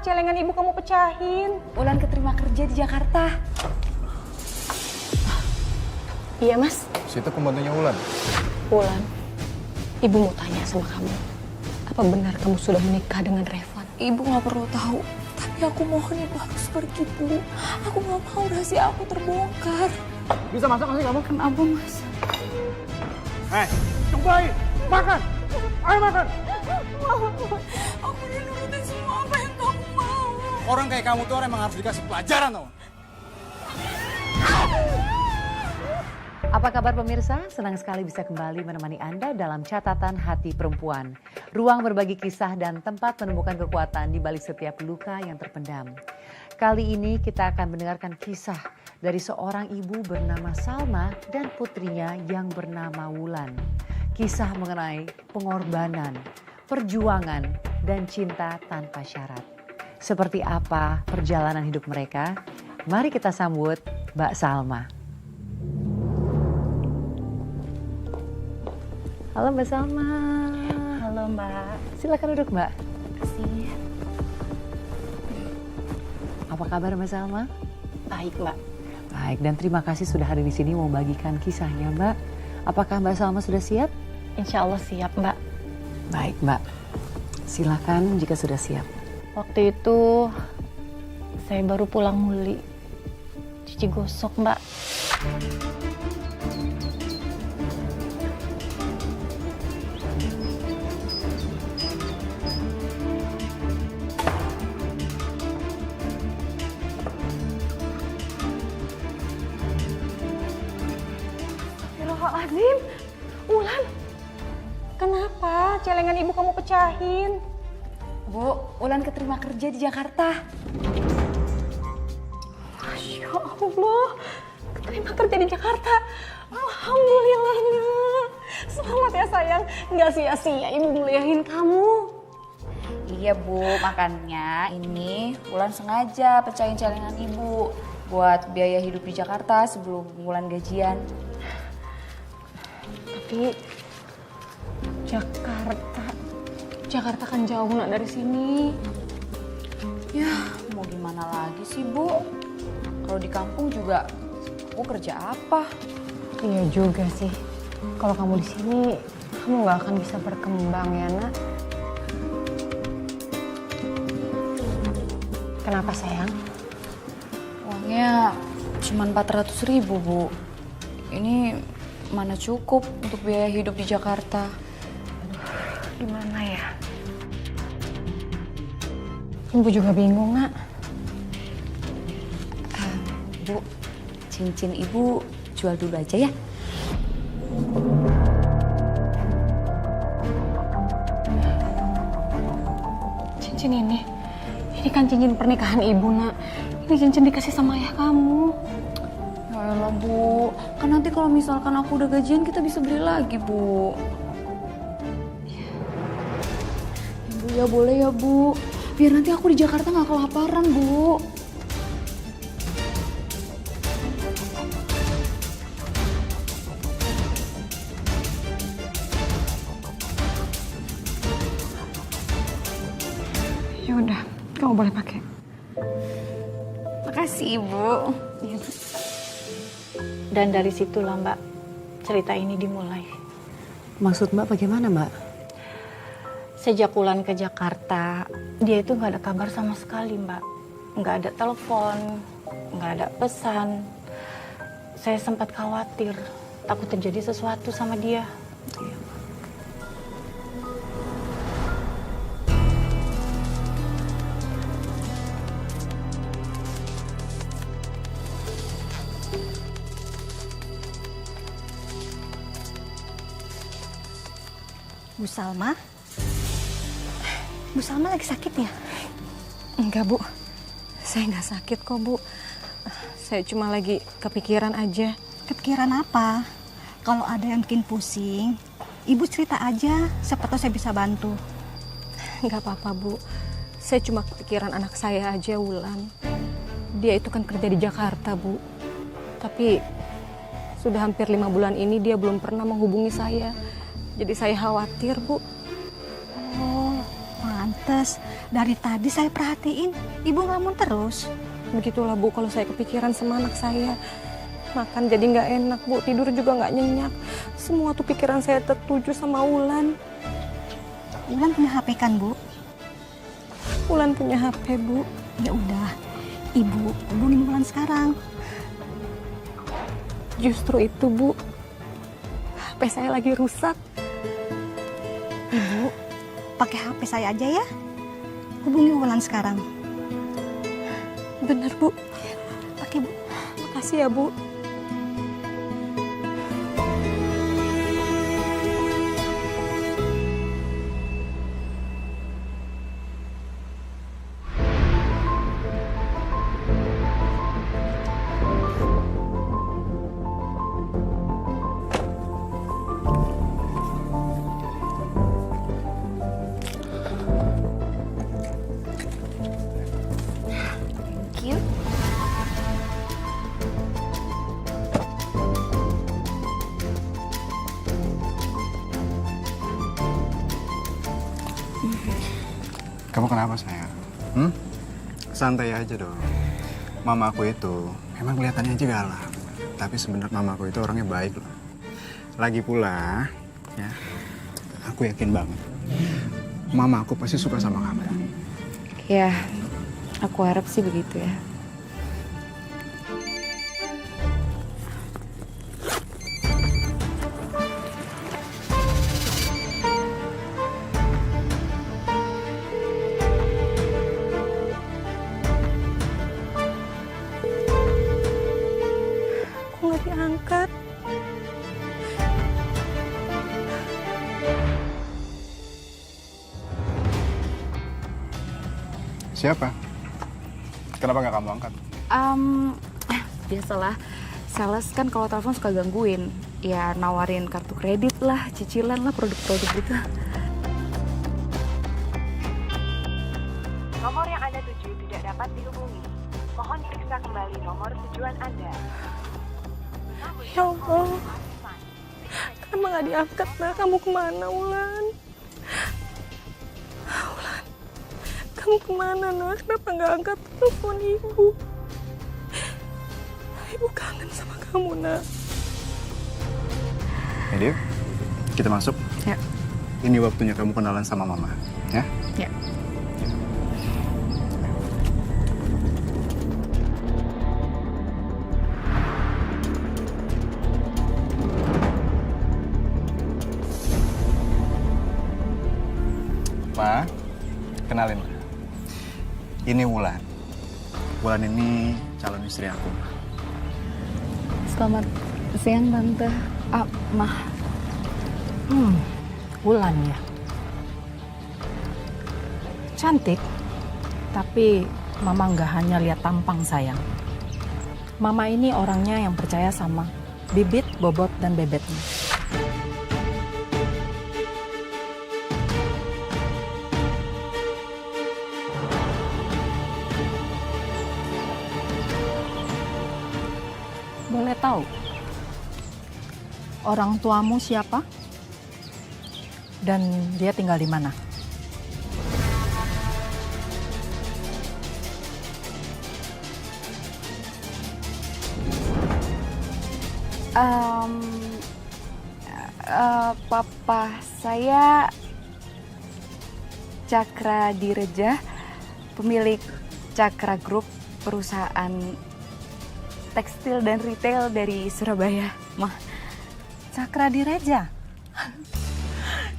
celengan ibu kamu pecahin? Ulan keterima kerja di Jakarta. Iya mas. Situ pembantunya Ulan. Ulan, ibu mau tanya sama kamu. Apa benar kamu sudah menikah dengan Revan? Ibu nggak perlu tahu. Tapi aku mohon ibu harus pergi, Bu. Aku nggak mau rahasia aku terbongkar. Bisa masak nggak sih kamu? Kenapa, Mas? Cobain! Makan! Ayo makan! Aku udah nurutin semua apa yang kamu mau. Orang kayak kamu tuh emang harus dikasih pelajaran tau. Apa kabar pemirsa? Senang sekali bisa kembali menemani Anda dalam catatan hati perempuan. Ruang berbagi kisah dan tempat menemukan kekuatan di balik setiap luka yang terpendam. Kali ini kita akan mendengarkan kisah dari seorang ibu bernama Salma dan putrinya yang bernama Wulan. Kisah mengenai pengorbanan, perjuangan, dan cinta tanpa syarat. Seperti apa perjalanan hidup mereka? Mari kita sambut Mbak Salma. Halo Mbak Salma. Halo mbak. Silakan duduk Mbak. Kasih. Apa kabar Mbak Salma? Baik mbak. Baik, dan terima kasih sudah hadir di sini mau bagikan kisahnya Mbak. Apakah Mbak Salma sudah siap? Insya Allah siap mbak. Baik Mbak, silakan jika sudah siap. Waktu itu saya baru pulang muli. Cuci gosok mbak. Astagfirullahaladzim. Ulan, kenapa celengan ibu kamu pecahin? Bu, Ulan keterima kerja di Jakarta. Masya Allah, keterima kerja di Jakarta. Alhamdulillah nak. Selamat ya sayang, nggak sia-sia ibu muliahin kamu. Iya Bu, makanya ini Ulan sengaja pecahin celengan ibu buat biaya hidup di Jakarta sebelum Ulan gajian. Tapi Jakarta kan jauh nak dari sini. Ya, mau gimana lagi sih Bu? Kalau di kampung juga aku kerja apa? Iya juga sih. Kalau kamu di sini, kamu nggak akan bisa berkembang ya nak. Kenapa sayang? Uangnya cuma 400.000 Bu. Ini mana cukup untuk biaya hidup di Jakarta. Gimana ya? Ibu juga bingung nak. Bu, cincin ibu jual dulu aja ya. Cincin ini kan cincin pernikahan ibu nak. Ini cincin dikasih sama ayah kamu. Ya elah Bu, kan nanti kalau misalkan aku udah gajian kita bisa beli lagi Bu. Ya Bu, ya boleh ya Bu. Biar nanti aku di Jakarta nggak kelaparan Bu. Ya udah, kamu boleh pakai. Makasih Ibu. Dan dari situlah mbak, cerita ini dimulai. Maksud Mbak bagaimana Mbak? Sejak Ulan ke Jakarta, dia itu nggak ada kabar sama sekali mbak. Nggak ada telepon, nggak ada pesan. Saya sempat khawatir, takut terjadi sesuatu sama dia. Bu Salma? Bu Salma lagi sakit ya? Enggak bu, saya nggak sakit kok bu. Saya cuma lagi kepikiran aja. Kepikiran apa? Kalau ada yang bikin pusing, ibu cerita aja, siapa tahu saya bisa bantu. Nggak apa-apa bu, saya cuma kepikiran anak saya aja Wulan. Dia itu kan kerja di Jakarta bu. Tapi sudah hampir 5 bulan ini dia belum pernah menghubungi saya. Jadi saya khawatir bu. Oh, pantes. pantas. Dari tadi saya perhatiin, ibu ngelamun terus. Begitulah Bu, kalau saya kepikiran sama anak saya. Makan jadi nggak enak Bu, tidur juga nggak nyenyak. Semua tuh pikiran saya tertuju sama Wulan. Wulan punya HP kan, Bu? Wulan punya HP Bu. Ya udah, ibu hubungin Wulan sekarang. Justru itu Bu, HP saya lagi rusak. Ibu, pakai HP saya aja ya. Hubungi Wulan sekarang. Bener Bu, Pakai, Bu. makasih ya Bu. Kamu kenapa sayang? Santai aja dong. Mama aku itu memang kelihatannya aja galak, tapi sebenarnya mama aku itu orangnya baik loh. Lagi pula, ya, aku yakin banget, mama aku pasti suka sama kamu. Ya, aku harap sih begitu ya. Kok nggak diangkat? Siapa? Kenapa nggak kamu angkat? Biasalah, sales kan kalau telepon suka gangguin. Ya nawarin kartu kredit lah, cicilan lah, produk-produk gitu. Nomor yang Anda tuju tidak dapat dihubungi. Mohon periksa kembali nomor tujuan Anda. Ya Allah, kenapa nggak diangkat nak? Kamu kemana Wulan? Wulan, kamu kemana nak? Kenapa nggak angkat telepon ibu? Ibu kangen sama kamu nak. Dev, kita masuk. Ya. Ini waktunya kamu kenalan sama mama, ya? Ya. Ma, kenalin. Ini Wulan. Wulan ini calon istri aku. Selamat siang Tante. Mah. Wulan ya. Cantik, tapi Mama nggak hanya lihat tampang sayang. Mama ini orangnya yang percaya sama bibit, bobot, dan bebetnya. Boleh tahu orang tuamu siapa? Dan dia tinggal di mana? Papa saya Cakra Direja, pemilik Cakra Group, perusahaan tekstil dan retail dari Surabaya, Mah. Cakra Direja.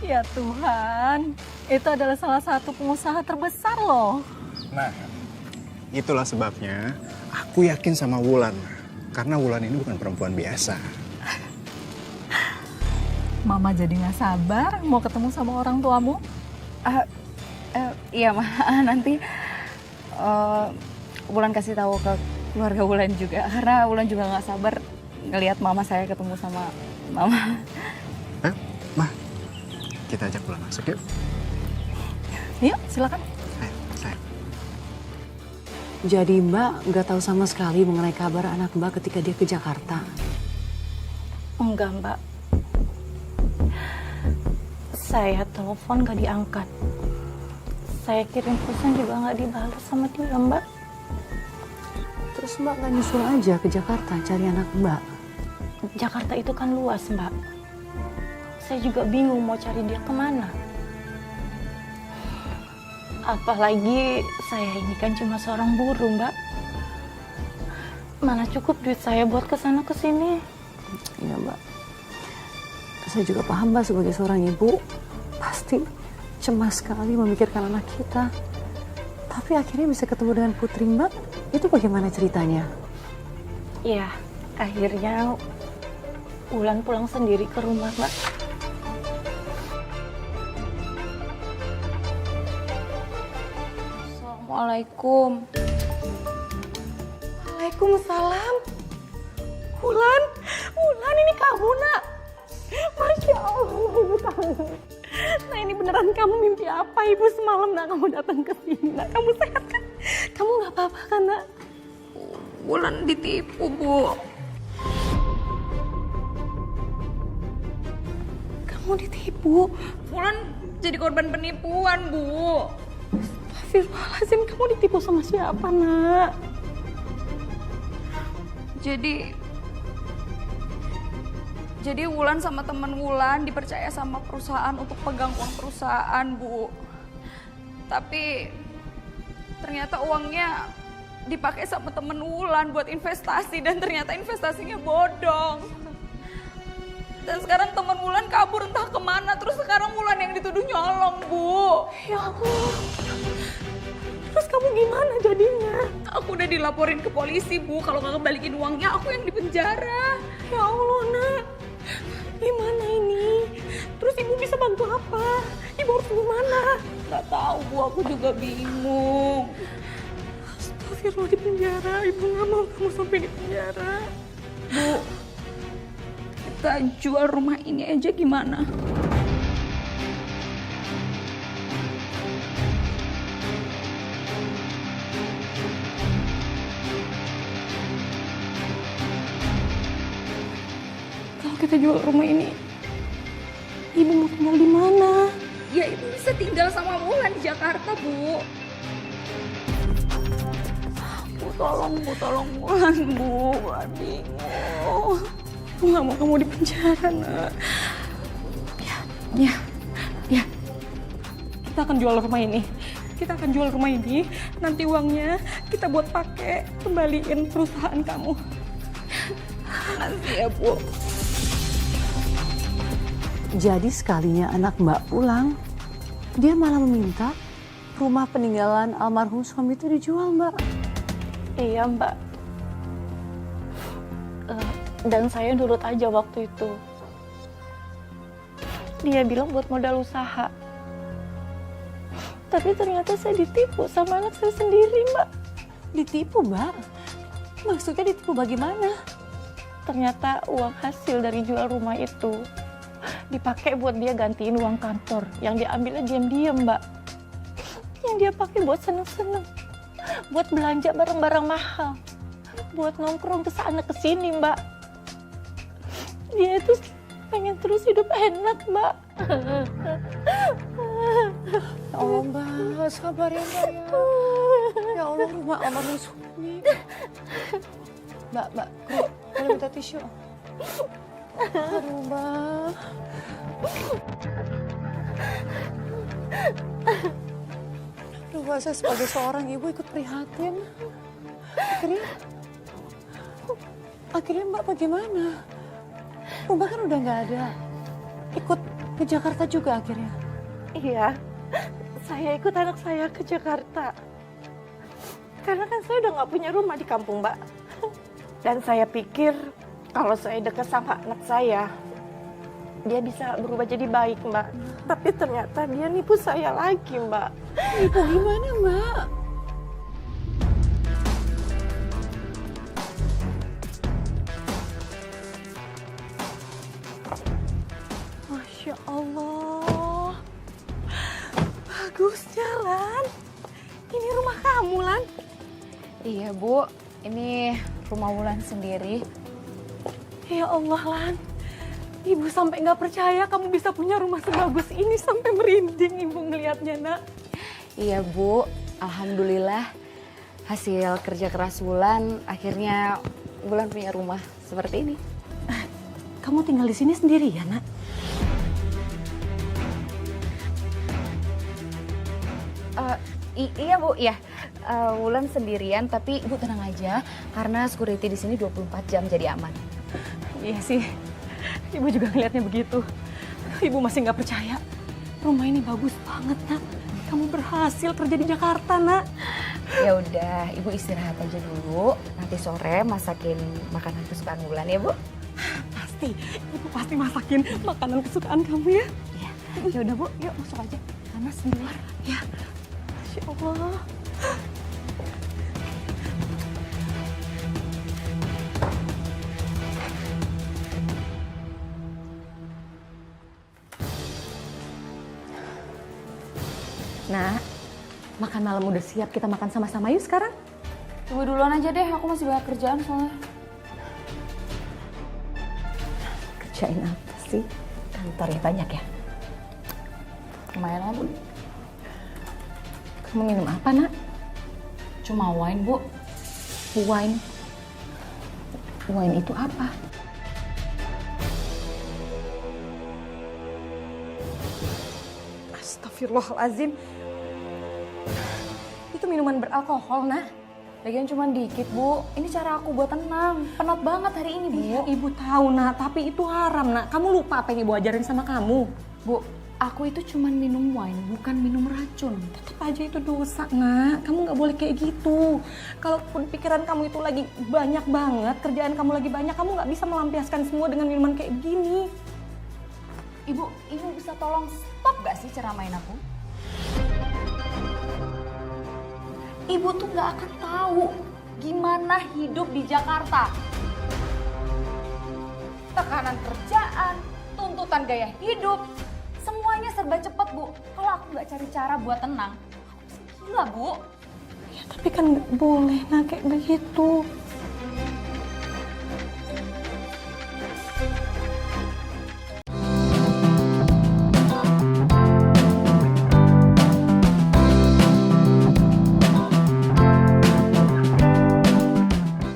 Ya Tuhan, itu adalah salah satu pengusaha terbesar loh. Nah, itulah sebabnya aku yakin sama Wulan. Karena Wulan ini bukan perempuan biasa. Mama jadi nggak sabar mau ketemu sama orang tuamu. Iya, Mah. Nanti Wulan kasih tahu ke keluarga Wulan juga. Karena Wulan juga nggak sabar ngelihat mama saya ketemu sama mama. Ma, kita ajak Wulan masuk yuk. Yuk, silakan. Sayang. Jadi Mbak nggak tahu sama sekali mengenai kabar anak Mbak ketika dia ke Jakarta. Enggak, Mbak. Saya telepon gak diangkat. Saya kirim pesan juga nggak dibalas sama dia, Mbak. Terus Mbak nggak nyusul aja ke Jakarta cari anak Mbak? Jakarta itu kan luas, Mbak. Saya juga bingung mau cari dia kemana. Apalagi saya ini kan cuma seorang buruh, Mbak. Mana cukup duit saya buat kesana kesini. Iya Mbak. Saya juga paham Mbak sebagai seorang ibu. Pasti cemas sekali memikirkan anak kita. Tapi akhirnya bisa ketemu dengan Putri Mbak. Itu bagaimana ceritanya? Iya, akhirnya Wulan pulang sendiri ke rumah, Mbak. Assalamualaikum. Waalaikumsalam. Wulan, Wulan ini kamu nak. Masya Allah, ibu kamu. Nah ini beneran kamu mimpi apa ibu semalam nak kamu datang ke sini nak? Kamu sehat kan? Kamu nggak apa-apa kan nak? Wulan ditipu, Bu. Kamu ditipu? Wulan jadi korban penipuan, Bu. Astagfirullahaladzim, kamu ditipu sama siapa nak? Jadi Wulan sama temen Wulan dipercaya sama perusahaan untuk pegang uang perusahaan, Bu. Tapi ternyata uangnya dipakai sama temen Wulan buat investasi dan ternyata investasinya bodong. Dan sekarang temen Wulan kabur entah kemana, terus sekarang Wulan yang dituduh nyolong, Bu. Ya Allah. Terus kamu gimana jadinya? Aku udah dilaporin ke polisi, Bu. Kalau nggak kembaliin uangnya, aku yang dipenjara. Ya Allah nak. Gimana ini? Terus ibu bisa bantu apa? Ibu harus gimana? Gak tahu, Bu. Aku juga bingung. Astagfirullah, di penjara. Ibu nggak mau kamu sampai di penjara. Bu, kita jual rumah ini aja gimana? Kalau kita jual rumah ini, ibu mau tinggal di mana? Ya ibu bisa tinggal sama Wulan di Jakarta, Bu. Bu, tolong Wulan, Bu. Wulan bingung. Ibu nggak mau kamu di penjara nak. Ya. Kita akan jual rumah ini. Nanti uangnya kita buat pakai kembaliin perusahaan kamu. Nanti ya, Bu. Jadi sekalinya anak Mbak pulang, dia malah meminta rumah peninggalan almarhum suami itu dijual, Mbak. Iya, Mbak. Dan saya nurut aja waktu itu. Dia bilang buat modal usaha. Tapi ternyata saya ditipu sama anak saya sendiri, Mbak. Ditipu, Mbak? Maksudnya ditipu bagaimana? Ternyata uang hasil dari jual rumah itu dipakai buat dia gantiin uang kantor yang diambilnya diam-diam, Mbak. Yang dia pakai buat seneng-seneng, buat belanja barang-barang mahal, buat nongkrong ke sana ke sini, Mbak. Dia itu pengen terus hidup enak, Mbak. Ya Allah, Mbak, sabar ya, Mbak. Ya Allah, rumah almarhum suami. Mbak, boleh minta tisu? Aduh, Mbak. Aduh, Mbak, saya sebagai seorang ibu ikut prihatin. Akhirnya Mbak bagaimana? Rumah kan udah nggak ada. Ikut ke Jakarta juga akhirnya? Iya, saya ikut anak saya ke Jakarta. Karena kan saya udah nggak punya rumah di kampung, Mbak. Dan saya pikir kalau saya dekat sama anak saya, dia bisa berubah jadi baik, Mbak. Tapi ternyata dia nipu saya lagi, Mbak. Nipu gimana, Mbak? Masya Allah. Bagus jalan. Ini rumah kamu, Lan. Iya, Bu. Ini rumah Wulan sendiri. Ya Allah, Lan. Ibu sampai nggak percaya kamu bisa punya rumah sebagus ini, sampai merinding ibu ngelihatnya, nak. Iya Bu, alhamdulillah hasil kerja keras Wulan akhirnya Wulan punya rumah seperti ini. Kamu tinggal di sini sendiri ya, Nak? Iya Bu, ya. Wulan sendirian tapi Ibu tenang aja karena security di sini 24 jam jadi aman. Iya sih, Ibu juga ngelihatnya begitu. Ibu masih nggak percaya. Rumah ini bagus banget, Nak. Kamu berhasil kerja di Jakarta, Nak. Ya udah, Ibu istirahat aja dulu. Nanti sore masakin makanan kesukaan Wulan ya Bu. Pasti, Ibu pasti masakin makanan kesukaan kamu ya. Iya. Ya udah Bu, yuk masuk aja. Panas di luar. Ya, Masya Allah. Nah, makan malam udah siap, kita makan sama-sama yuk sekarang. Ibu duluan aja deh, aku masih banyak kerjaan soalnya. Kerjain apa sih? Kantor ya banyak ya? Lumayan lah Bu. Kamu minum apa, Nak? Cuma wine Bu. Wine. Wine itu apa? Astagfirullahaladzim. Itu minuman beralkohol, Nak. Lagian cuma dikit Bu. Ini cara aku buat tenang. Penat banget hari ini Bu. Iya, Ibu tahu, Nak. Tapi itu haram, Nak. Kamu lupa apa yang Ibu ajarin sama kamu. Bu, aku itu cuma minum wine, bukan minum racun. Tetap aja itu dosa, Nak. Kamu nggak boleh kayak gitu. Kalaupun pikiran kamu itu lagi banyak banget, kerjaan kamu lagi banyak, kamu nggak bisa melampiaskan semua dengan minuman kayak begini. Ibu bisa tolong stop gak sih ceramain aku? Ibu tuh gak akan tahu gimana hidup di Jakarta. Tekanan kerjaan, tuntutan gaya hidup, semuanya serba cepat Bu. Kalau aku gak cari cara buat tenang, aku bisa gila Bu. Ya, tapi kan nggak boleh, Nak, kayak begitu.